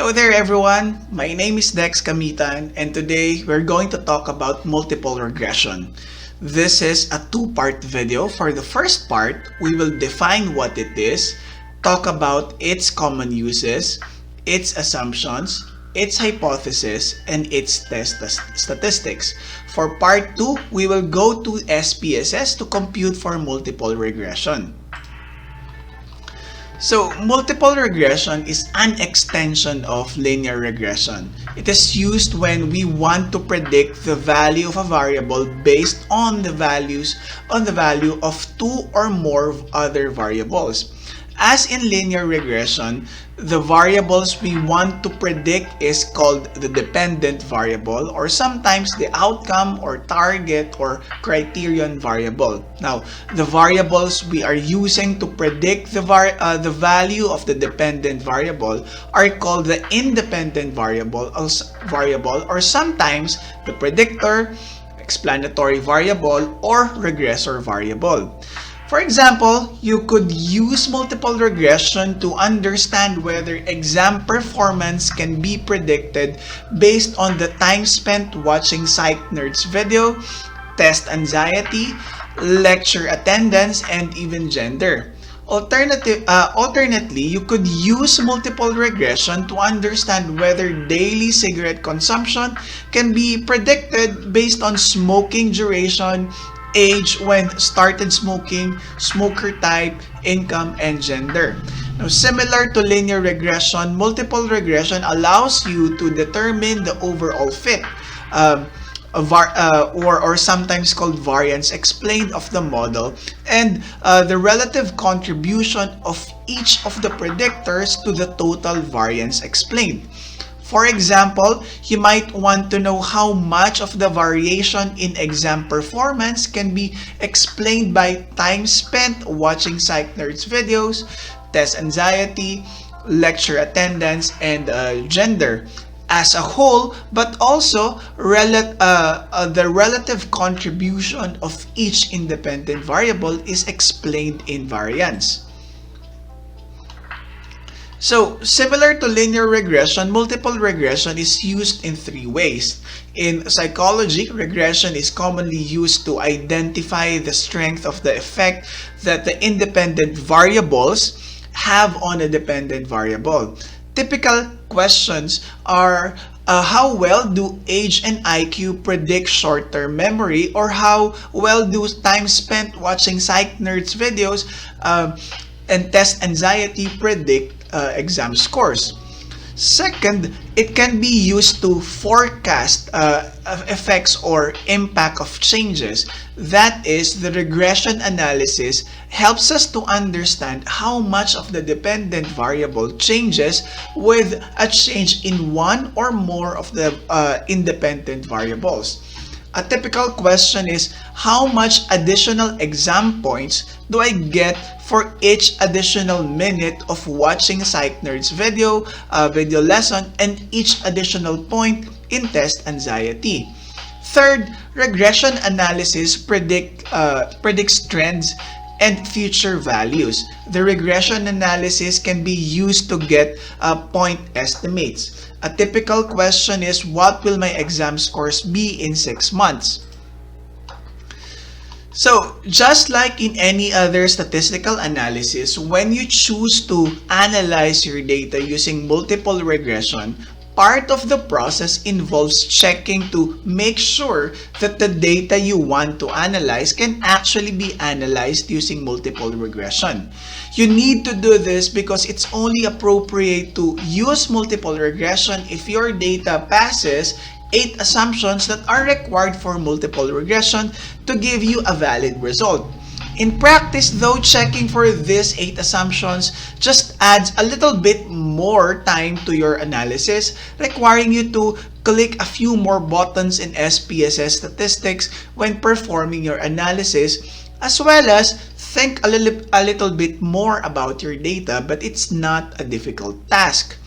Hello there everyone, my name is Dex Kamitan and today we're going to talk about multiple regression. This is a two-part video. For the first part, we will define what it is, talk about its common uses, its assumptions, its hypothesis, and its test statistics. For part 2, we will go to SPSS to compute for multiple regression. So, multiple regression is an extension of linear regression. It is used when we want to predict the value of a variable based on the value of two or more other variables. As in linear regression, the variables we want to predict is called the dependent variable, or sometimes the outcome or target or criterion variable. Now, the variables we are using to predict the value of the dependent variable are called the independent variable, or sometimes the predictor, explanatory variable, or regressor variable. For example, you could use multiple regression to understand whether exam performance can be predicted based on the time spent watching Psych Nerds video, test anxiety, lecture attendance, and even gender. Alternately, you could use multiple regression to understand whether daily cigarette consumption can be predicted based on smoking duration, age when started smoking, smoker type, income, and gender. Now, similar to linear regression, multiple regression allows you to determine the overall fit, or sometimes called variance explained of the model, and the relative contribution of each of the predictors to the total variance explained. For example, you might want to know how much of the variation in exam performance can be explained by time spent watching Psych Nerds videos, test anxiety, lecture attendance, and gender as a whole, but also the relative contribution of each independent variable is explained in variance. So, similar to linear regression, multiple regression is used in three ways. In psychology, regression is commonly used to identify the strength of the effect that the independent variables have on a dependent variable. Typical questions are how well do age and IQ predict short-term memory, or how well do time spent watching Psych Nerds videos and test anxiety predict exam scores. Second, it can be used to forecast effects or impact of changes. That is, the regression analysis helps us to understand how much of the dependent variable changes with a change in one or more of the independent variables. A typical question is, how much additional exam points do I get for each additional minute of watching Psych Nerds video lesson, and each additional point in test anxiety? Third, regression analysis predicts trends and future values. The regression analysis can be used to get point estimates. A typical question is, what will my exam scores be in 6 months? So, just like in any other statistical analysis, when you choose to analyze your data using multiple regression, part of the process involves checking to make sure that the data you want to analyze can actually be analyzed using multiple regression. You need to do this because it's only appropriate to use multiple regression if your data passes 8 assumptions that are required for multiple regression to give you a valid result. In practice, though, checking for these 8 assumptions just adds a little bit more time to your analysis, requiring you to click a few more buttons in SPSS statistics when performing your analysis, as well as think a little bit more about your data, but it's not a difficult task.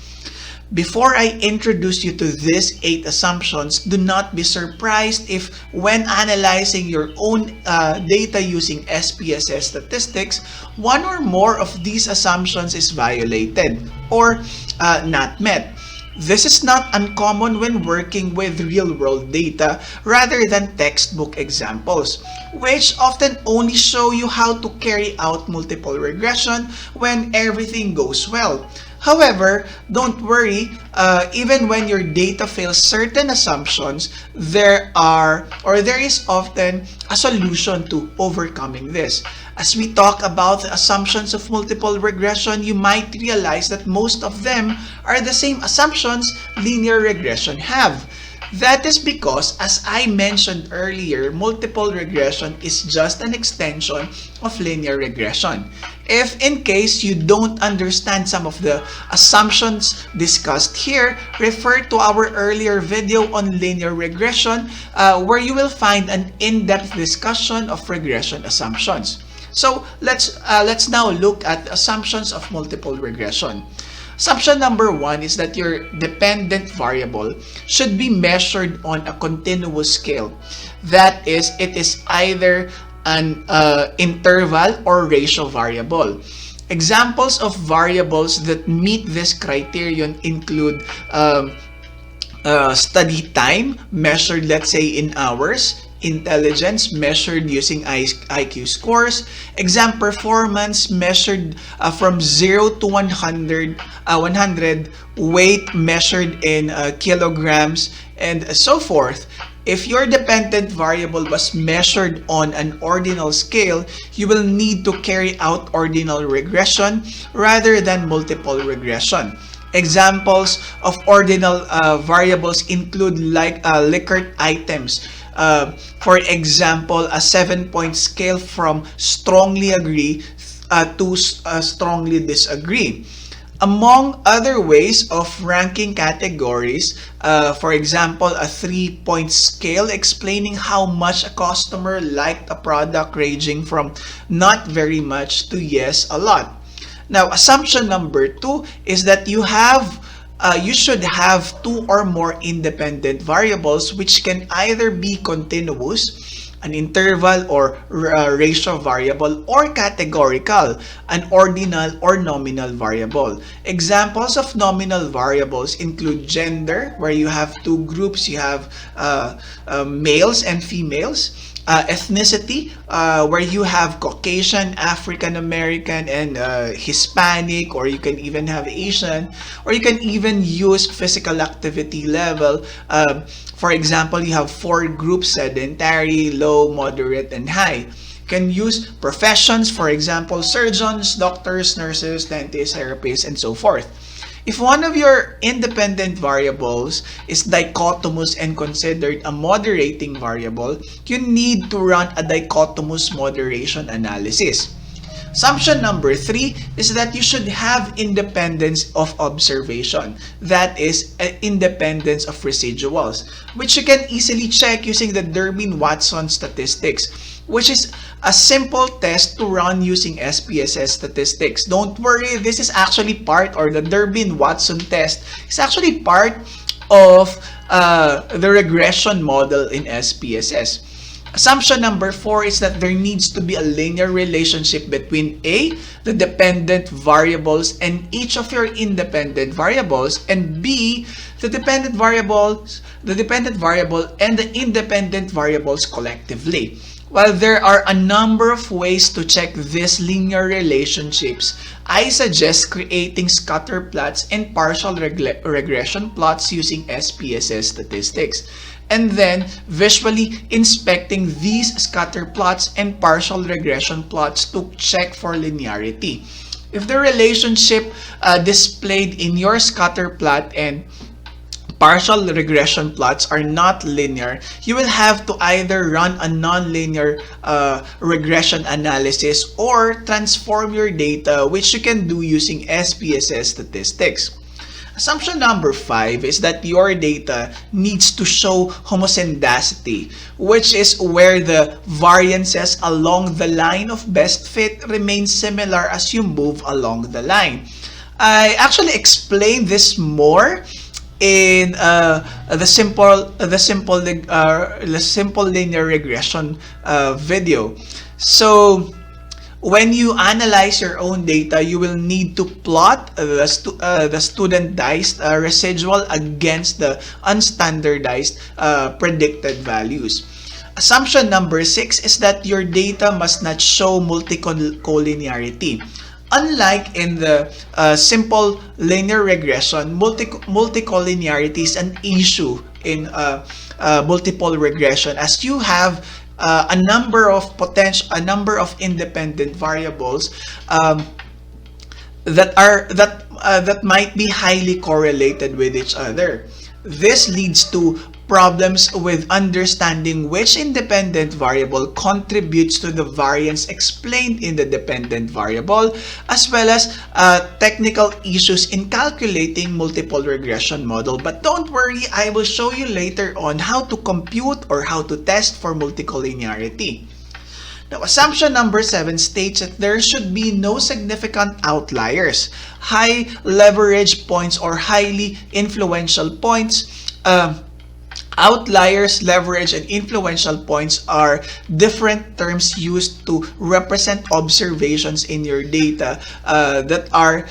Before I introduce you to these 8 assumptions, do not be surprised if when analyzing your own data using SPSS statistics, one or more of these assumptions is violated or not met. This is not uncommon when working with real-world data rather than textbook examples, which often only show you how to carry out multiple regression when everything goes well. However, don't worry, even when your data fails certain assumptions, there is often a solution to overcoming this. As we talk about the assumptions of multiple regression, you might realize that most of them are the same assumptions linear regression have. That is because, as I mentioned earlier, multiple regression is just an extension of linear regression. If in case you don't understand some of the assumptions discussed here, refer to our earlier video on linear regression where you will find an in-depth discussion of regression assumptions. So let's now look at assumptions of multiple regression. Assumption number one is that your dependent variable should be measured on a continuous scale. That is, it is either an interval or ratio variable. Examples of variables that meet this criterion include study time, measured let's say in hours, intelligence measured using IQ scores, exam performance measured from 0 to 100, weight measured in kilograms, and so forth. If your dependent variable was measured on an ordinal scale, you will need to carry out ordinal regression rather than multiple regression. Examples of ordinal variables include like Likert items. For example, a 7-point scale from strongly agree to strongly disagree. Among other ways of ranking categories, for example, a 3-point scale explaining how much a customer liked a product ranging from not very much to yes a lot. Now, assumption number two is that you should have two or more independent variables which can either be continuous, an interval or ratio variable, or categorical, an ordinal or nominal variable. Examples of nominal variables include gender, where you have two groups, you have males and females. Ethnicity, where you have Caucasian, African American, and Hispanic, or you can even have Asian, or you can even use physical activity level. For example, you have 4 groups: sedentary, low, moderate, and high. You can use professions, for example, surgeons, doctors, nurses, dentists, therapists, and so forth. If one of your independent variables is dichotomous and considered a moderating variable, you need to run a dichotomous moderation analysis. Assumption number 3 is that you should have independence of observation. That is, independence of residuals, which you can easily check using the Durbin-Watson statistics, which is a simple test to run using SPSS statistics. Don't worry, this is actually part, or the Durbin-Watson test is actually part of the regression model in SPSS. Assumption number 4 is that there needs to be a linear relationship between A, the dependent variables, and each of your independent variables, and B, the dependent variable and the independent variables collectively. While there are a number of ways to check these linear relationships, I suggest creating scatter plots and partial regression plots using SPSS statistics, and then visually inspecting these scatter plots and partial regression plots to check for linearity. If the relationship displayed in your scatter plot and partial regression plots are not linear, you will have to either run a nonlinear regression analysis or transform your data, which you can do using SPSS statistics. Assumption number 5 is that your data needs to show homoscedasticity, which is where the variances along the line of best fit remain similar as you move along the line. I actually explained this more in the simple linear regression video. So When you analyze your own data, you will need to plot the studentized residual against the unstandardized predicted values. Assumption number 6 is that your data must not show multicollinearity. Unlike in the simple linear regression, multicollinearity is an issue in multiple regression, as you have a number of independent variables that might be highly correlated with each other. This leads to problems with understanding which independent variable contributes to the variance explained in the dependent variable, as well as technical issues in calculating multiple regression model. But don't worry, I will show you later on how to compute or how to test for multicollinearity. Now, assumption number 7 states that there should be no significant outliers, high leverage points, or highly influential points. Outliers, leverage, and influential points are different terms used to represent observations in your data that are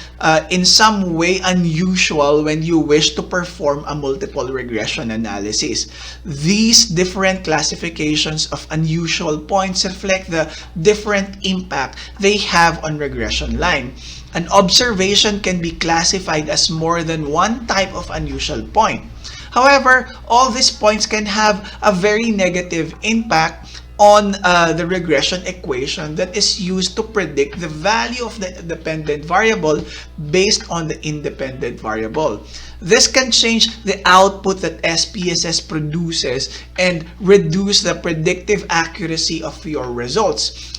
in some way unusual when you wish to perform a multiple regression analysis. These different classifications of unusual points reflect the different impact they have on regression line. An observation can be classified as more than one type of unusual point. However, all these points can have a very negative impact on the regression equation that is used to predict the value of the dependent variable based on the independent variable. This can change the output that SPSS produces and reduce the predictive accuracy of your results.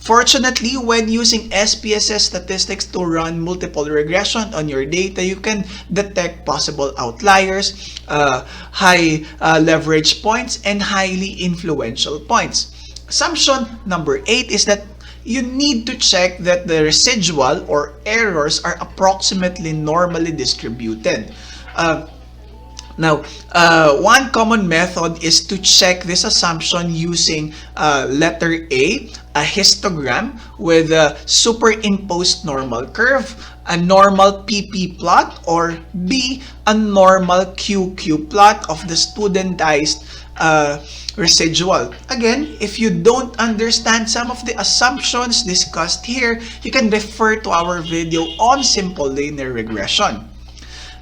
Fortunately, when using SPSS statistics to run multiple regression on your data, you can detect possible outliers, high leverage points, and highly influential points. Assumption number 8 is that you need to check that the residual or errors are approximately normally distributed. One common method is to check this assumption using letter A histogram with a superimposed normal curve, a normal PP plot, or B, a normal QQ plot of the studentized residual. Again, if you don't understand some of the assumptions discussed here, you can refer to our video on simple linear regression.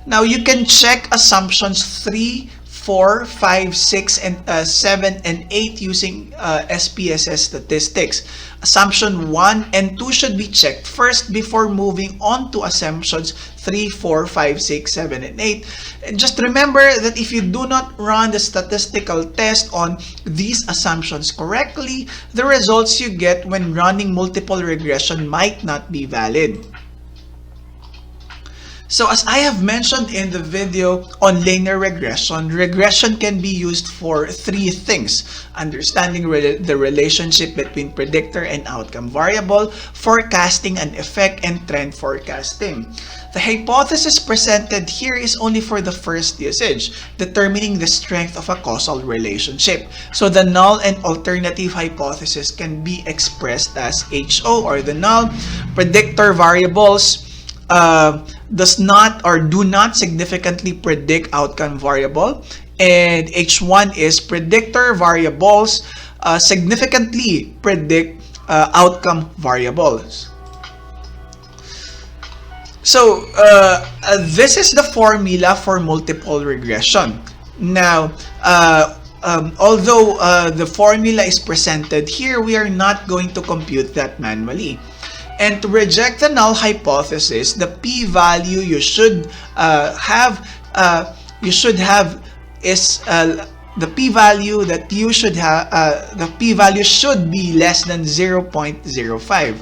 Now, you can check assumptions 3, 4, 5, 6, and 7, and 8 using SPSS statistics. Assumption 1 and 2 should be checked first before moving on to assumptions 3, 4, 5, 6, 7, and 8. And just remember that if you do not run the statistical test on these assumptions correctly, the results you get when running multiple regression might not be valid. So as I have mentioned in the video on linear regression, regression can be used for 3 things: understanding the relationship between predictor and outcome variable, forecasting an effect, and trend forecasting. The hypothesis presented here is only for the first usage, determining the strength of a causal relationship. So the null and alternative hypothesis can be expressed as HO, or the null predictor variables does not or do not significantly predict outcome variable, and H1 is predictor variables significantly predict outcome variables. So this is the formula for multiple regression. Now, although the formula is presented here, we are not going to compute that manually. And to reject the null hypothesis, the p-value you should have is the p-value that you should have. The p-value should be less than 0.05.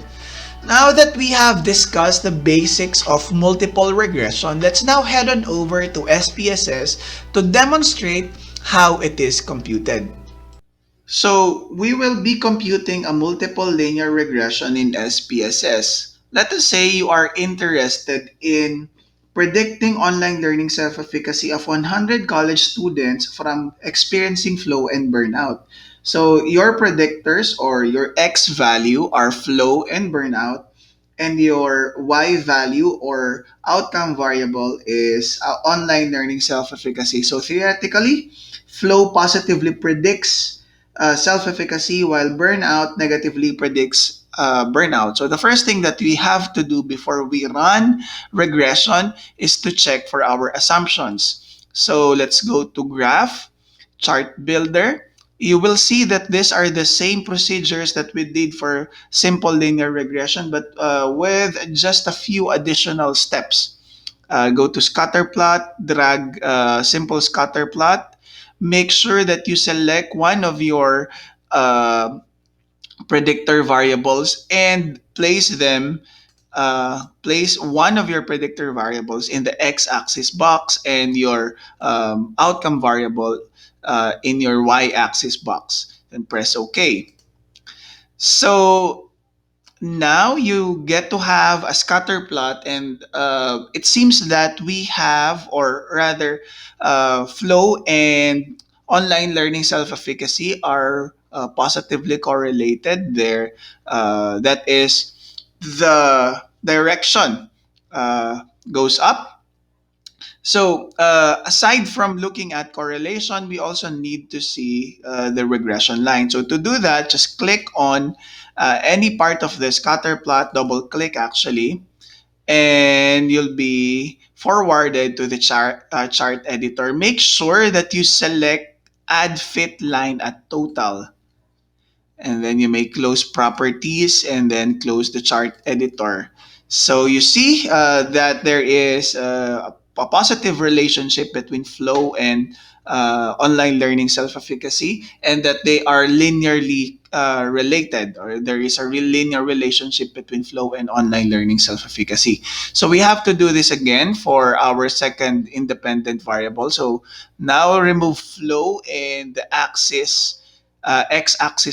Now that we have discussed the basics of multiple regression, let's now head on over to SPSS to demonstrate how it is computed. So we will be computing a multiple linear regression in SPSS. Let us say you are interested in predicting online learning self-efficacy of 100 college students from experiencing flow and burnout. So your predictors or your X value are flow and burnout, and your Y value or outcome variable is online learning self efficacy. So theoretically, flow positively predicts self efficacy, while burnout negatively predicts burnout. So the first thing that we have to do before we run regression is to check for our assumptions. So let's go to graph, chart builder. You will see that these are the same procedures that we did for simple linear regression, but with just a few additional steps. Go to scatter plot, drag simple scatter plot. Make sure that you select one of your uh, predictor variables and place one of your predictor variables in the x-axis box and your outcome variable in your y-axis box. Then press OK. So now you get to have a scatter plot, and it seems that we have, or rather, flow and online learning self-efficacy are positively correlated there. That is, the direction uh, goes up. So, aside from looking at correlation, we also need to see the regression line. So, to do that, just click on any part of the scatter plot, double click actually, and you'll be forwarded to the chart editor. Make sure that you select add fit line at total, and then you may close properties and then close the chart editor. So you see that there is a positive relationship between flow and online learning self-efficacy, and that they are linearly related, or there is a real linear relationship between flow and online learning self-efficacy. So we have to do this again for our second independent variable. So now remove flow and the x-axis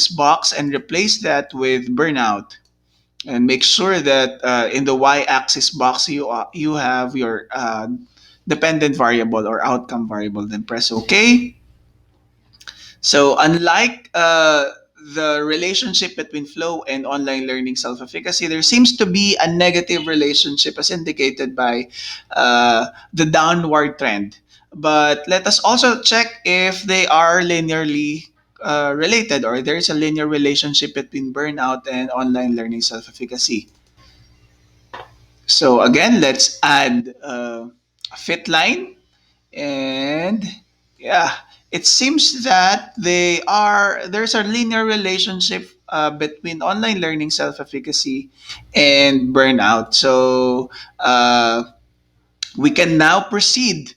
box and replace that with burnout, and make sure that in the y-axis box you have your dependent variable or outcome variable. Then press OK. So unlike the relationship between flow and online learning self-efficacy, there seems to be a negative relationship as indicated by the downward trend. But let us also check if they are linearly related, or there is a linear relationship between burnout and online learning self-efficacy. So again, let's add a fit line, and yeah, it seems that there's a linear relationship between online learning self-efficacy and burnout. So we can now proceed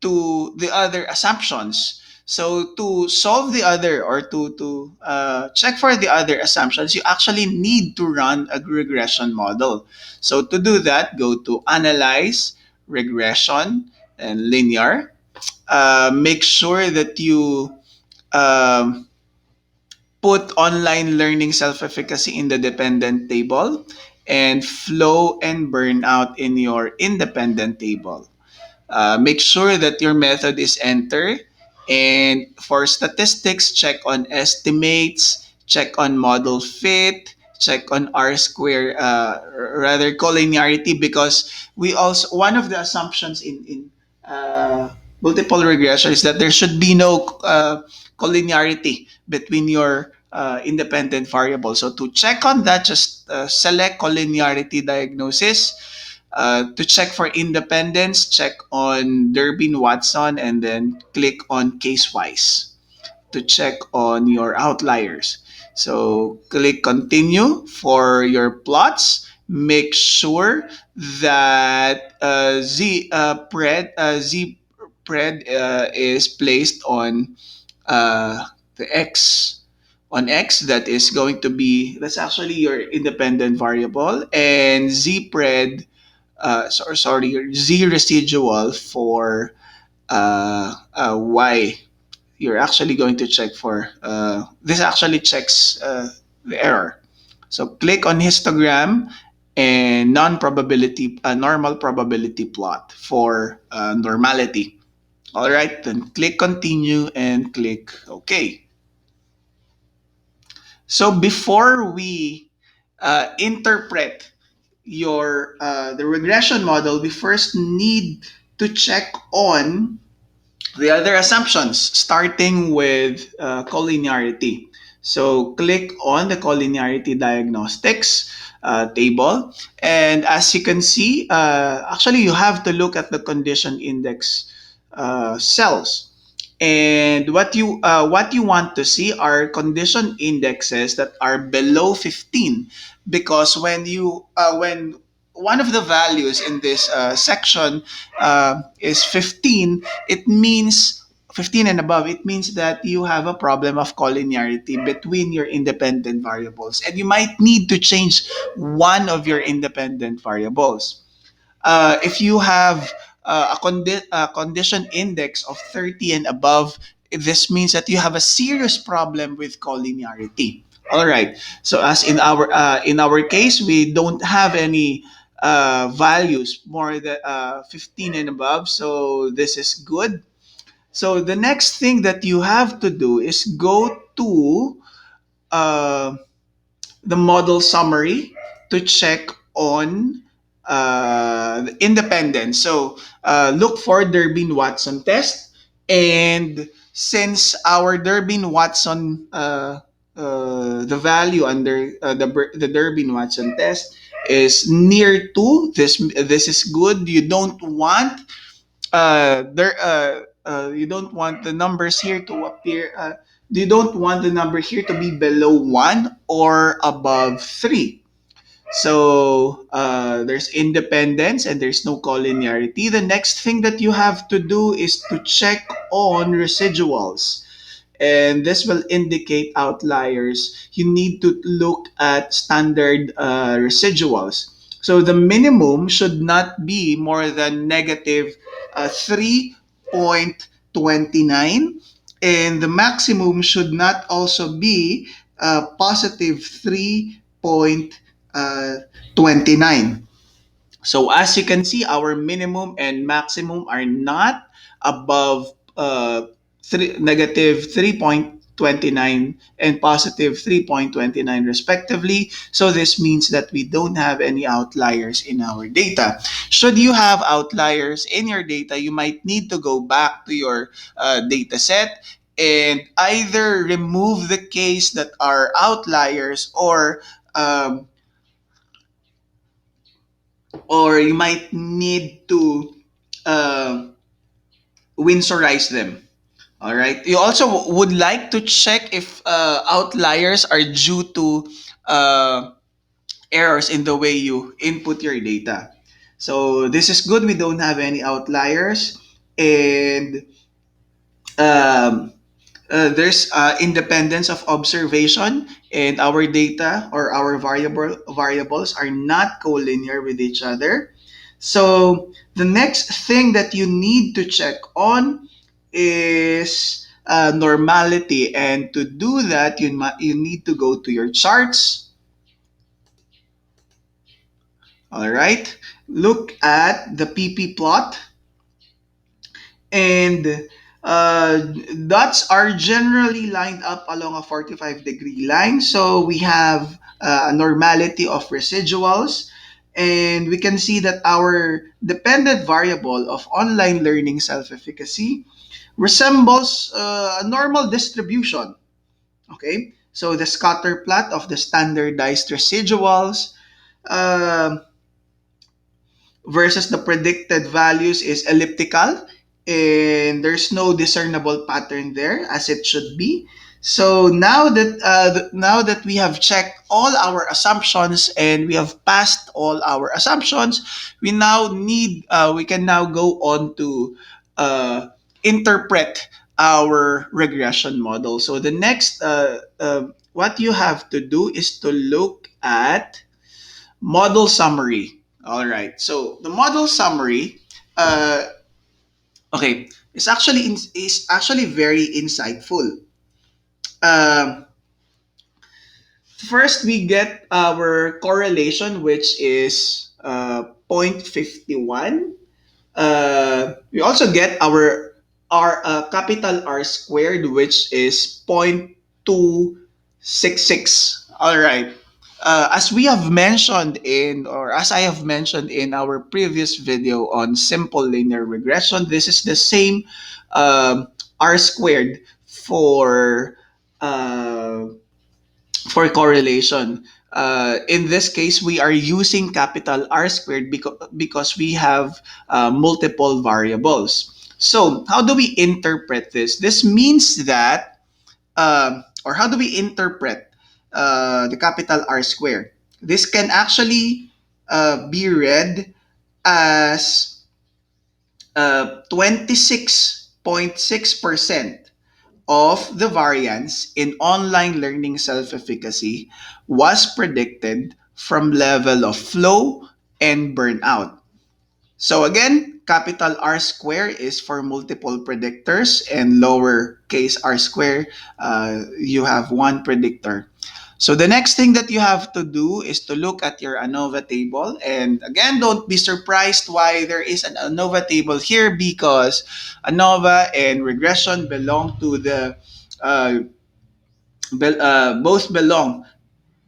to the other assumptions. So to solve the other, or to check for the other assumptions, you actually need to run a regression model. So to do that, go to Analyze, Regression, and Linear. Make sure that you um, put online learning self-efficacy in the dependent table, and flow and burnout in your independent table. Make sure that your method is enter. And for statistics, check on estimates, check on model fit, check on R square, rather collinearity, because we also, one of the assumptions in multiple regression is that there should be no collinearity between your independent variables. So to check on that, just select collinearity diagnosis. To check for independence, check on Durbin Watson, and then click on case wise to check on your outliers. So click continue for your plots. Make sure that Z pred is placed on the X, on X, that is going to be, that's actually your independent variable, and Z pred sorry, Z residual for Y. You're actually going to check for this actually checks the error. So click on histogram and non-probability, normal probability plot for normality. All right, then click continue and click OK. So before we interpret your the regression model, we first need to check on the other assumptions, starting with collinearity. So click on the collinearity diagnostics table. And as you can see, actually you have to look at the condition index cells. And what you want to see are condition indexes that are below 15, because when one of the values in this section is 15, it means 15 and above, it means that you have a problem of collinearity between your independent variables, and you might need to change one of your independent variables. If you have a condition index of 30 and above, this means that you have a serious problem with collinearity. All right. So as in our case, we don't have any values more than 15 and above. So this is good. So the next thing that you have to do is go to uh, the model summary to check on the independence. So look for Durbin-Watson test, and since our Durbin-Watson the value under the Durbin-Watson test is near to this is good. You don't want you don't want the numbers here to appear you don't want the number here to be below 1 or above 3. So there's independence and there's no collinearity. The next thing that you have to do is to check on residuals, and this will indicate outliers. You need to look at standard residuals. So the minimum should not be more than negative 3.29, and the maximum should not also be positive 3.29. So as you can see, our minimum and maximum are not above negative 3.29 and positive 3.29 respectively. So this means that we don't have any outliers in our data. Should you have outliers in your data, you might need to go back to your data set and either remove the case that are outliers, um, or you might need to uh, Winsorize them. All right. You also would like to check if outliers are due to uh, errors in the way you input your data. So this is good. We don't have any outliers, and um, there's independence of observation, and our data or our variables are not collinear with each other. So the next thing that you need to check on is normality, and to do that, you need to go to your charts. All right, look at the PP plot, and dots are generally lined up along a 45-degree line. So we have a normality of residuals, and we can see that our dependent variable of online learning self-efficacy resembles a normal distribution. Okay, so the scatter plot of the standardized residuals um versus the predicted values is elliptical, and there's no discernible pattern there as it should be. So now that we have checked all our assumptions and we have passed all our assumptions, we can now go on to interpret our regression model. So the next what you have to do is to look at model summary. All right. So the model summary, uh, okay, is actually very insightful. Um, First, we get our correlation, which is 0.51. We also get our capital R squared, which is 0.23. 6 6. All right. As we have mentioned in, or as I have mentioned in our previous video on simple linear regression, this is the same um, r squared for uh, correlation. In this case, we are using capital R squared because we have multiple variables. So, how do we interpret this? This means that or how do we interpret the capital R square? This can actually be read as 26.6% of the variance in online learning self-efficacy was predicted from level of flow and burnout. So again, capital R square is for multiple predictors, and lowercase r square, you have one predictor. So the next thing that you have to do is to look at your ANOVA table. And again, don't be surprised why there is an ANOVA table here, because ANOVA and regression belong to the uh, both belong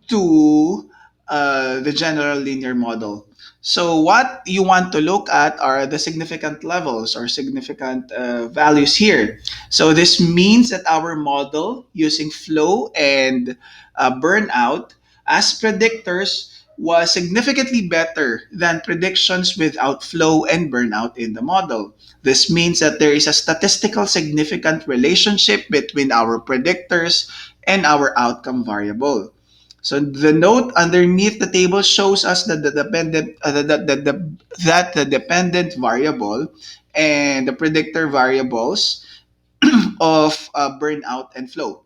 to the general linear model. So what you want to look at are the significant levels or significant values here. So this means that our model using flow and burnout as predictors was significantly better than predictions without flow and burnout in the model. This means that there is a statistical significant relationship between our predictors and our outcome variable. So the note underneath the table shows us that the dependent that the dependent variable and the predictor variables of burnout and flow.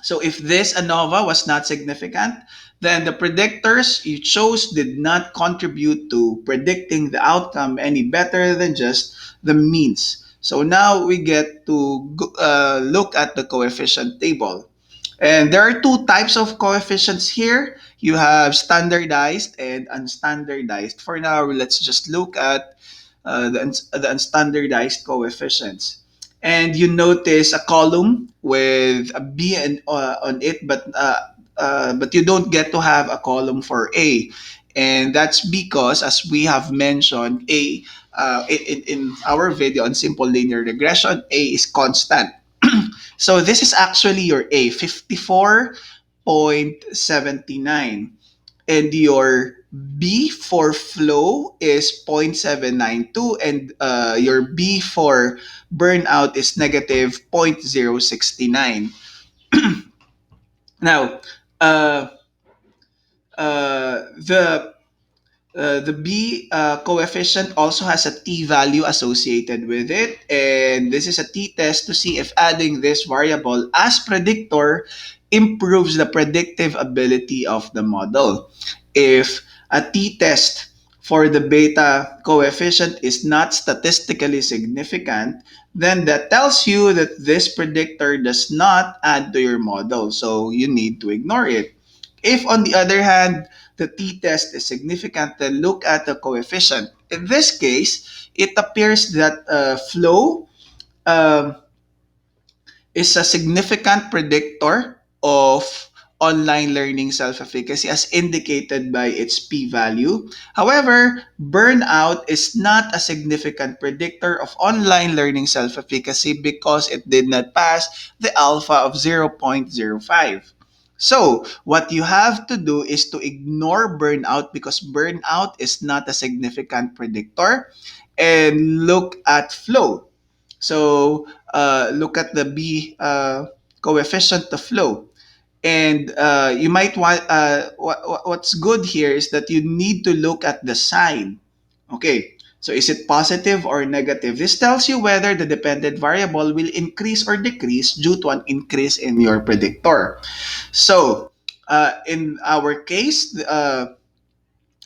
So if this ANOVA was not significant, then the predictors you chose did not contribute to predicting the outcome any better than just the means. So now we get to look at the coefficient table. And there are two types of coefficients here. You have standardized and unstandardized. For now, let's just look at the unstandardized coefficients. And you notice a column with a B on it, but you don't get to have a column for A. And that's because, as we have mentioned, A in our video on simple linear regression, A is constant. So this is actually your A, 54.79. And your B for flow is 0.792, and your B for burnout is negative 0.069. Now, uh, the the B coefficient also has a t value associated with it, and this is a t-test to see if adding this variable as predictor improves the predictive ability of the model. If a t-test for the beta coefficient is not statistically significant, then that tells you that this predictor does not add to your model, so you need to ignore it. If, on the other hand, the t-test is significant, then look at the coefficient. In this case, it appears that flow um, is a significant predictor of online learning self-efficacy as indicated by its p-value. However, burnout is not a significant predictor of online learning self-efficacy because it did not pass the alpha of 0.05. So, what you have to do is to ignore burnout because burnout is not a significant predictor, and look at flow. So, look at the B coefficient of flow. And you might want, what's good here is that you need to look at the sign. Okay, so is it positive or negative? This tells you whether the dependent variable will increase or decrease due to an increase in your predictor. So, in our case,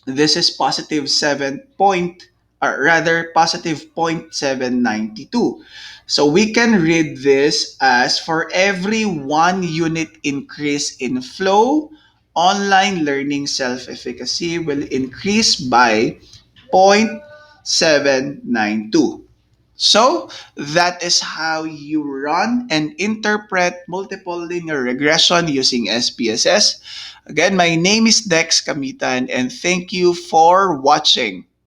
this is positive 7 point, or rather positive 0.792. So we can read this as for every 1 unit increase in flow, online learning self-efficacy will increase by 0.792. So that is how you run and interpret multiple linear regression using SPSS. Again, my name is Dex Kamitan and thank you for watching.